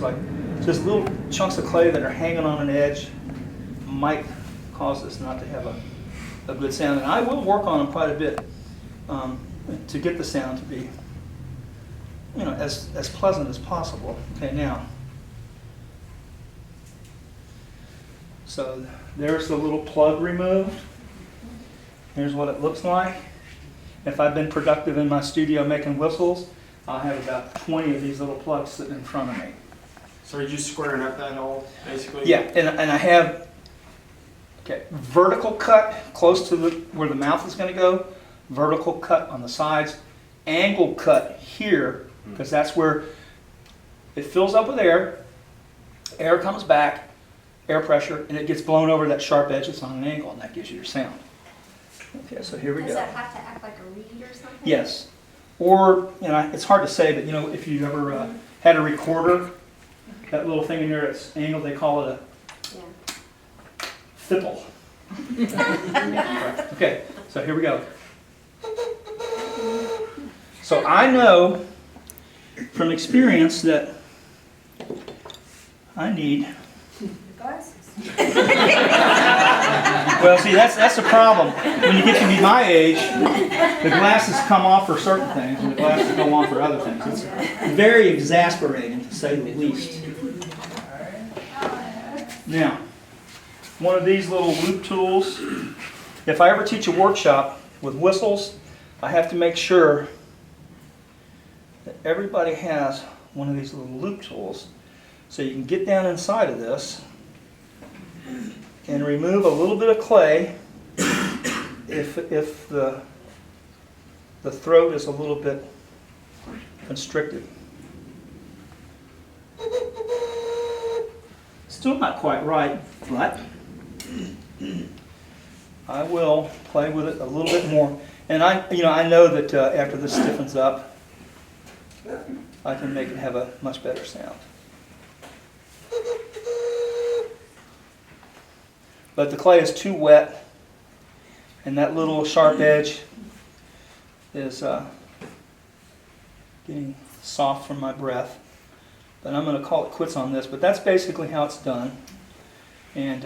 like just little chunks of clay that are hanging on an edge might cause this not to have a good sound. And I will work on them quite a bit to get the sound to be, as pleasant as possible. Okay, now, so there's the little plug removed. Here's what it looks like. If I've been productive in my studio making whistles, I'll have about 20 of these little plugs sitting in front of me. So are you squaring up that hole, basically? Yeah, and I have vertical cut close to where the mouth is going to go, vertical cut on the sides, angle cut here, because that's where it fills up with air comes back, air pressure, and it gets blown over that sharp edge that's on an angle, and that gives you your sound. Okay, so here we go. Does that have to act like a reed or something? Yes. Or, it's hard to say, but if you've ever had a recorder, that little thing in there that's angled, they call it a fipple. Okay, so here we go. So I know from experience that I need... Glasses. Well, see, that's the problem. When you get to be my age, the glasses come off for certain things, and the glasses go on for other things. It's very exasperating, to say the least. Now, one of these little loop tools, if I ever teach a workshop with whistles, I have to make sure that everybody has one of these little loop tools, so you can get down inside of this and remove a little bit of clay if the throat is a little bit constricted. Still not quite right, but I will play with it a little bit more. And I know that after this stiffens up, I can make it have a much better sound. But the clay is too wet, and that little sharp edge is getting soft from my breath. But I'm going to call it quits on this, but that's basically how it's done. And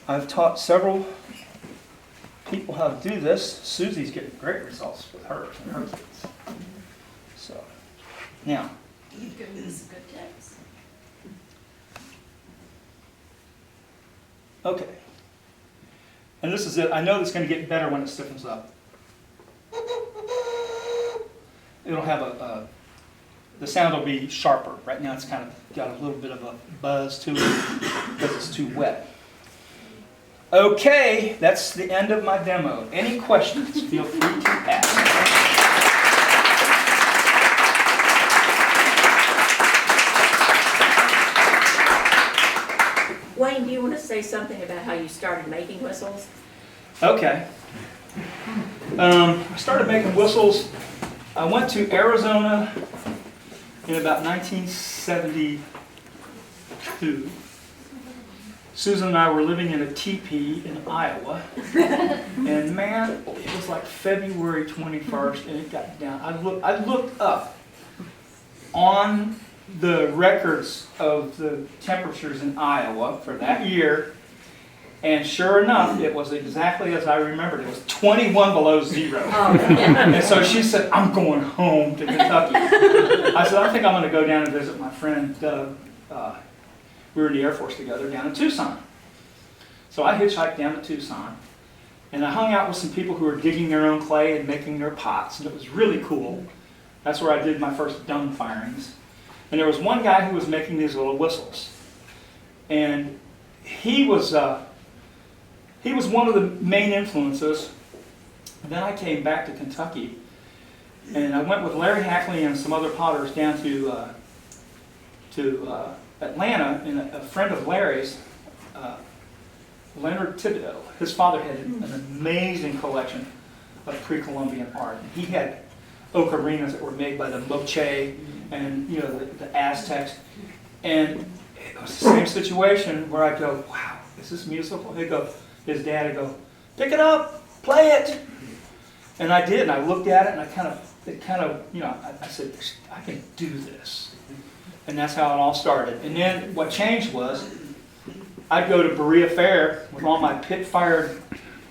I've taught several people how to do this. Susie's getting great results with hers and her kids. So, now. You've given me some good tips. Okay. And this is it. I know it's going to get better when it stiffens up. It'll have the sound will be sharper. Right now it's kind of got a little bit of a buzz to it because it's too wet. Okay, that's the end of my demo. Any questions? Feel free to ask. Wayne, do you want to say something about how you started making whistles? Okay. I started making whistles. I went to Arizona in about 1972. Susan and I were living in a teepee in Iowa. And man, it was like February 21st and it got down. I looked up on the records of the temperatures in Iowa for that year, and sure enough, it was exactly as I remembered. It was 21 below zero. Oh, yeah. And so she said, I'm going home to Kentucky. I said, I think I'm going to go down and visit my friend Doug. We were in the Air Force together down in Tucson. So I hitchhiked down to Tucson, and I hung out with some people who were digging their own clay and making their pots, and it was really cool. That's where I did my first dung firings. And there was one guy who was making these little whistles. And he was one of the main influences. And then I came back to Kentucky. And I went with Larry Hackley and some other potters down to Atlanta. And a friend of Larry's, Leonard Thibodeau, his father had an amazing collection of pre-Columbian art. He had ocarinas that were made by the Moche and the Aztecs, and it was the same situation where I go, wow, is this musical? His dad would go, pick it up, play it, and I did. And I looked at it, and I said, I can do this. And that's how it all started. And then what changed was, I'd go to Berea Fair with all my pit-fired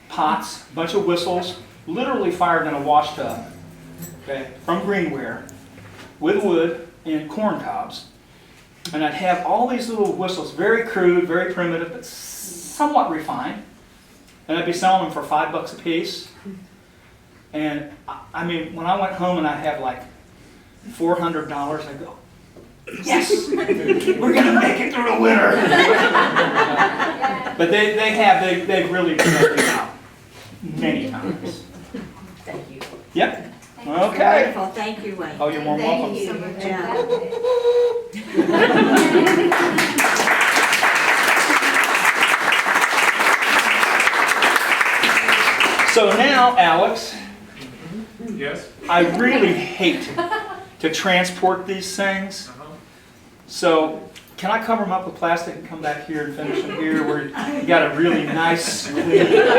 pots, a bunch of whistles, literally fired in a wash tub, okay, from greenware, with wood and corn cobs. And I'd have all these little whistles, very crude, very primitive, but somewhat refined. And I'd be selling them for $5 a piece. And I mean, when I went home and I'd have like $400, I'd go, yes, we're gonna make it through the winter. But they've really helped me out many times. Thank you. Yep. Okay. Wonderful, thank you, Wayne. Oh, you're more Thank welcome. you so much. Yeah. So now, Alex, Yes? I really hate to transport these things. So can I cover them up with plastic and come back here and finish them here where you got a really nice, clean